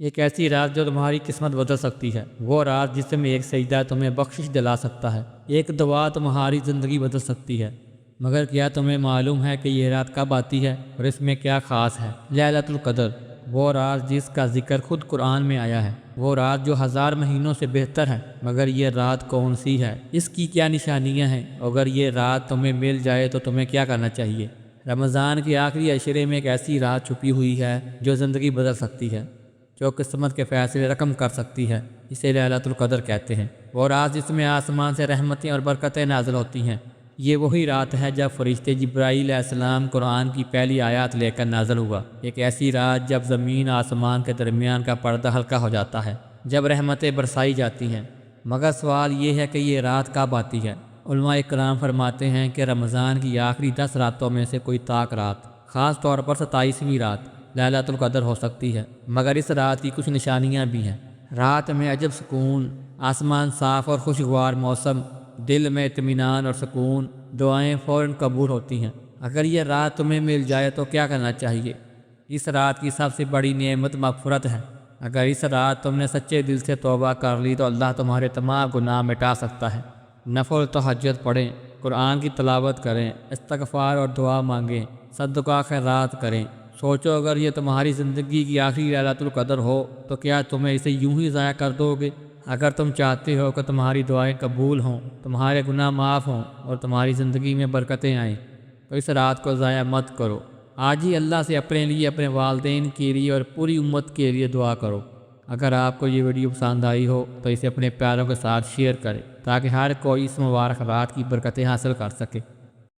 ایک ایسی رات جو تمہاری قسمت بدل سکتی ہے، وہ رات جس میں ایک سجدہ تمہیں بخشش دلا سکتا ہے، ایک دعا تمہاری زندگی بدل سکتی ہے۔ مگر کیا تمہیں معلوم ہے کہ یہ رات کب آتی ہے اور اس میں کیا خاص ہے؟ لیلۃ القدر، وہ رات جس کا ذکر خود قرآن میں آیا ہے، وہ رات جو 1000 مہینوں سے بہتر ہے۔ مگر یہ رات کون سی ہے؟ اس کی کیا نشانیاں ہیں؟ اگر یہ رات تمہیں مل جائے تو تمہیں کیا کرنا چاہیے؟ رمضان کے آخری عشرے میں ایک ایسی رات چھپی ہوئی ہے جو زندگی بدل سکتی ہے، جو قسمت کے فیصلے رقم کر سکتی ہے۔ اسے لیلۃ القدر کہتے ہیں۔ وہ رات جس میں آسمان سے رحمتیں اور برکتیں نازل ہوتی ہیں۔ یہ وہی رات ہے جب فرشتے جبرائیل علیہ السلام قرآن کی پہلی آیات لے کر نازل ہوا۔ ایک ایسی رات جب زمین آسمان کے درمیان کا پردہ ہلکا ہو جاتا ہے، جب رحمتیں برسائی جاتی ہیں۔ مگر سوال یہ ہے کہ یہ رات کب آتی ہے؟ علماء اکرام فرماتے ہیں کہ رمضان کی آخری 10 راتوں میں سے کوئی طاق رات، خاص طور پر 27ویں رات لیلۃ القدر ہو سکتی ہے۔ مگر اس رات کی کچھ نشانیاں بھی ہیں۔ رات میں عجب سکون، آسمان صاف اور خوشگوار موسم، دل میں اطمینان اور سکون، دعائیں فوراً قبول ہوتی ہیں۔ اگر یہ رات تمہیں مل جائے تو کیا کرنا چاہیے؟ اس رات کی سب سے بڑی نعمت مغفرت ہے۔ اگر اس رات تم نے سچے دل سے توبہ کر لی تو اللہ تمہارے تمام گناہ مٹا سکتا ہے۔ نفل تہجد پڑھیں، قرآن کی تلاوت کریں، استغفار اور دعا مانگیں، صدقہ خیرات کریں۔ سوچو، اگر یہ تمہاری زندگی کی آخری لیلۃ القدر ہو تو کیا تمہیں اسے یوں ہی ضائع کر دو گے؟ اگر تم چاہتے ہو کہ تمہاری دعائیں قبول ہوں، تمہارے گناہ معاف ہوں اور تمہاری زندگی میں برکتیں آئیں، تو اس رات کو ضائع مت کرو۔ آج ہی اللہ سے اپنے لیے، اپنے والدین کے لیے اور پوری امت کے لیے دعا کرو۔ اگر آپ کو یہ ویڈیو پسند آئی ہو تو اسے اپنے پیاروں کے ساتھ شیئر کریں تاکہ ہر کوئی اس مبارک رات کی برکتیں حاصل کر سکے۔